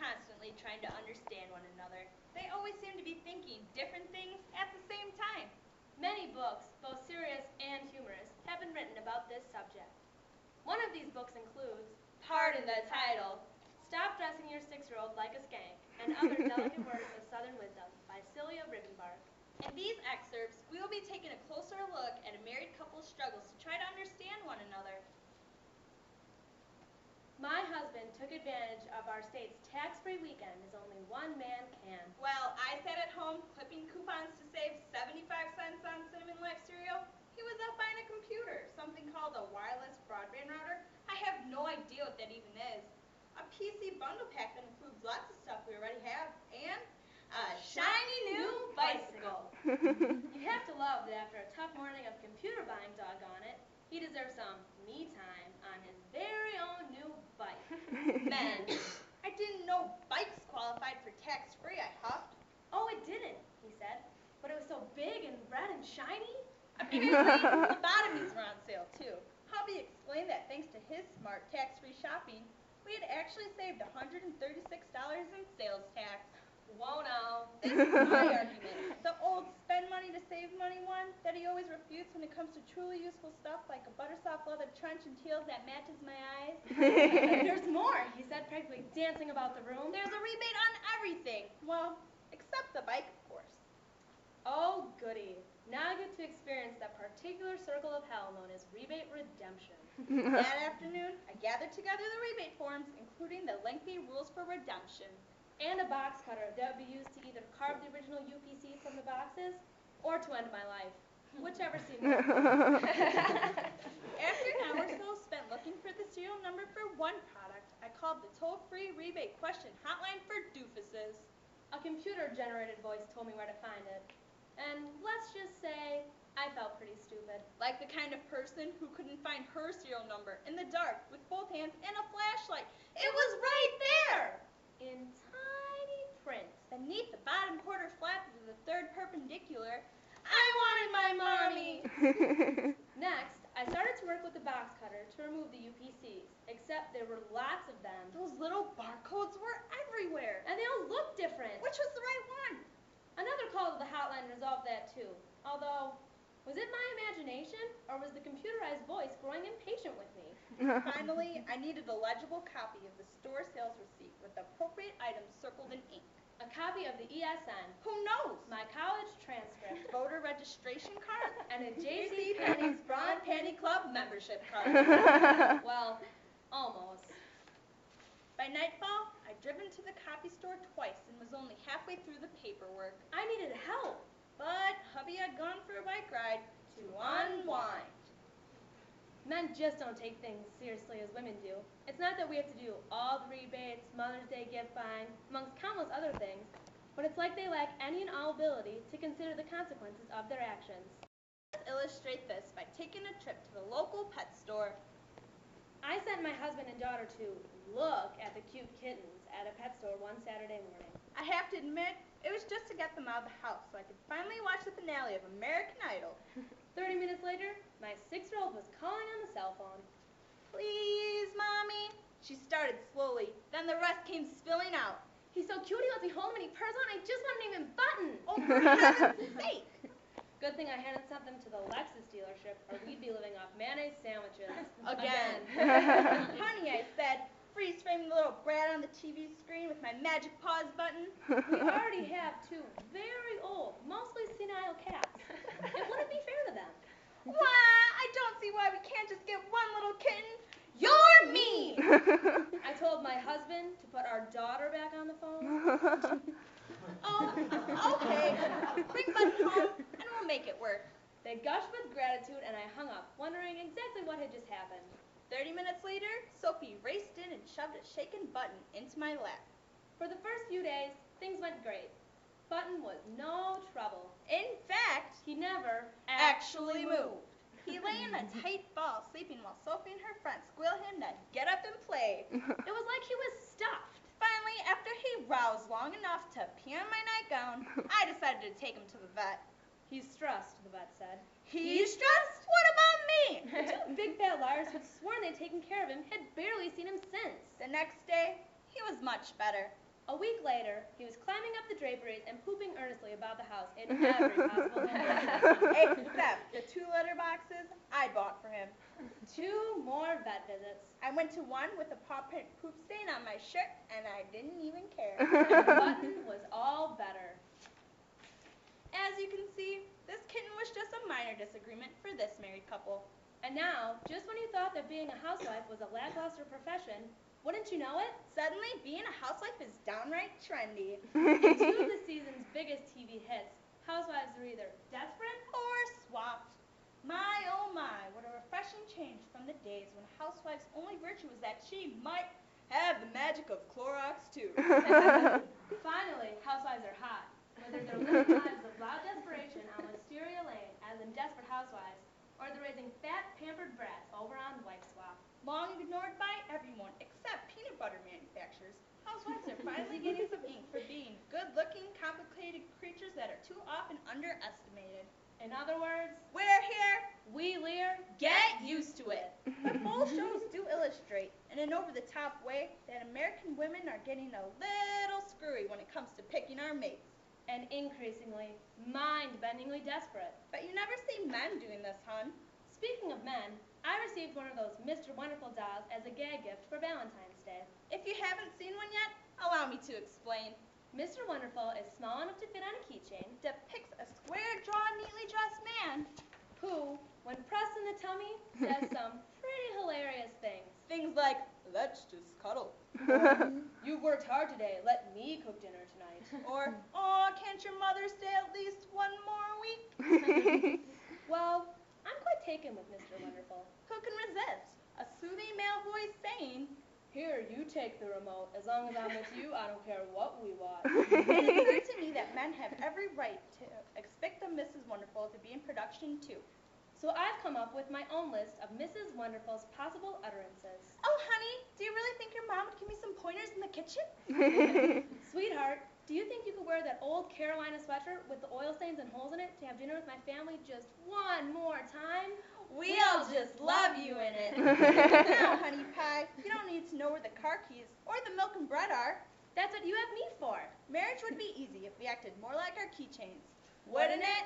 constantly trying to understand one another. They always seem to be thinking different things at the same time. Many books, both serious and humorous, have been written about this subject. One of these books includes, pardon the title, Stop Dressing Your 6-Year-Old Like a Skank, and Other Delicate Words of Southern Wisdom by Celia Rickenbark. In these excerpts, we will be taking a closer look at a married couple's struggles to try to understand one another. My husband took advantage of our state's tax-free weekend as only one man can. While I sat at home clipping coupons to save 75 cents on Cinnamon Life cereal, he was out buying a computer, something called a wireless broadband router. I have no idea what that even is. A PC bundle pack that includes lots of stuff we already have, and a shiny new bicycle. You have to love that after a tough morning of computer buying, doggone it, he deserves some me time on his very own new bike. Men, I didn't know bikes qualified for tax-free, I huffed. Oh, it didn't, he said, but it was so big and red and shiny. Apparently, lobotomies were on sale, too. Hubby explained that thanks to his smart tax-free shopping, we had actually saved $136 in sales tax. Whoa, no. This is my argument. The old spend money to save money one that he always refutes when it comes to truly useful stuff like a buttersoft leather trench and heels that matches my eyes. There's more, he said, practically dancing about the room. There's a rebate on everything. Well, except the bike, of course. Oh, goody. Now I get to experience that particular circle of hell known as rebate redemption. That afternoon, I gathered together the rebate forms, including the lengthy rules for redemption. And a box cutter that would be used to either carve the original UPCs from the boxes or to end my life, whichever seemed more important. After an hour or so spent looking for the serial number for one product, I called the toll-free rebate question hotline for doofuses. A computer-generated voice told me where to find it. And let's just say I felt pretty stupid. Like the kind of person who couldn't find her serial number in the dark with both hands and a flashlight. It was right there! In tiny print. Beneath the bottom quarter flap of the third perpendicular, I wanted my mommy! Next, I started to work with the box cutter to remove the UPCs, except there were lots of them. Those little barcodes were everywhere. And they all looked different. Which was the right one? Another call to the hotline resolved that too. Although, was it my imagination, or was the computerized voice growing impatient with me? Finally, I needed a legible copy of the store sales receipt with the appropriate items circled in ink. A copy of the ESN. Who knows? My college transcript. Voter registration card. And a J.C. Penney's Braun Panty Club membership card. Well, almost. By nightfall, I'd driven to the copy store twice and was only halfway through the paperwork. I needed help. But hubby had gone for a bike ride to unwind. Men just don't take things seriously as women do. It's not that we have to do all the rebates, Mother's Day gift buying, amongst countless other things, but it's like they lack any and all ability to consider the consequences of their actions. Let's illustrate this by taking a trip to the local pet store. I sent my husband and daughter to look at the cute kittens at a pet store one Saturday morning. I have to admit, it was just to get them out of the house so I could finally watch the finale of American Idol. 30 minutes later, my 6-year-old was calling on the cell phone. Please, Mommy. She started slowly, then the rest came spilling out. He's so cute, he lets me hold him and he purrs on. I just want to name him Button. Oh, for heaven's sake. Good thing I hadn't sent them to the Lexus dealership, or we'd be living off mayonnaise sandwiches. Again. Honey, I said, freeze framing the little brat on the TV screen with my magic pause button. We already have 2 very old, mostly senile cats. It wouldn't be fair to them. Why, I don't see why we can't just get one little kitten. You're mean! I told my husband to put our daughter back on the phone. Oh, okay. Bring Button home, and we'll make it work. They gushed with gratitude, and I hung up, wondering exactly what had just happened. 30 minutes later, Sophie raced in and shoved a shaken Button into my lap. For the first few days, things went great. Button was no trouble. In fact, he never actually moved. He lay in a tight ball, sleeping while Sophie and her friends squealed him to get up and play. It was like he was stuffed. Finally, after he roused long enough to pee on my nightgown, I decided to take him to the vet. He's stressed, the vet said. He's stressed? What about me? The 2 big fat liars who'd sworn they'd taken care of him had barely seen him since. The next day, he was much better. A week later, he was climbing up the draperies and pooping earnestly about the house in every possible location. Except the 2 litter boxes I bought for him. 2 more vet visits. I went to one with a paw print poop stain on my shirt, and I didn't even care. The button was all better. As you can see, this kitten was just a minor disagreement for this married couple. And now, just when you thought that being a housewife was a lackluster profession, wouldn't you know it? Suddenly, being a housewife is downright trendy. In 2 of the season's biggest TV hits, housewives are either desperate Or swapped. My oh my, what a refreshing change from the days when a housewife's only virtue was that she might have the magic of Clorox too. Finally, housewives are hot. Whether they're living lives of loud desperation on Wisteria Lane as in Desperate Housewives, or they're raising fat, pampered brats over on Wife Swap. Long ignored by everyone except peanut butter manufacturers, housewives are finally getting some ink for being good-looking, complicated creatures that are too often underestimated. In other words, We're here. we leer. Get used to it. But both shows do illustrate, in an over-the-top way, that American women are getting a little screwy when it comes to picking our mates. And increasingly, mind-bendingly desperate. But you never see men doing this, hun. Speaking of men, I received one of those Mr. Wonderful dolls as a gag gift for Valentine's Day. If you haven't seen one yet, allow me to explain. Mr. Wonderful is small enough to fit on a keychain, Depicts a square-drawn, neatly dressed man. who, when pressed in the tummy, says some pretty hilarious things. Things like, let's just cuddle. You've worked hard today, let me cook dinner tonight. Or, aw, can't your mother stay at least one more week? Well, I'm quite taken with Mr. Wonderful. Who can resist? A soothing male voice saying, Here, you take the remote. As long as I'm with you, I don't care what we watch. it occurred to me that men have every right to expect a Mrs. Wonderful to be in production too. So I've come up with my own list of Mrs. Wonderful's possible utterances. Oh, honey, do you really think your mom would give me some pointers in the kitchen? Sweetheart, do you think you could wear that old Carolina sweatshirt with the oil stains and holes in it to have dinner with my family just one more time? We'll just love you in it. Now, honey pie, you don't need to know where the car keys or the milk and bread are. That's what you have me for. Marriage would be easy if we acted more like our keychains. Wouldn't it?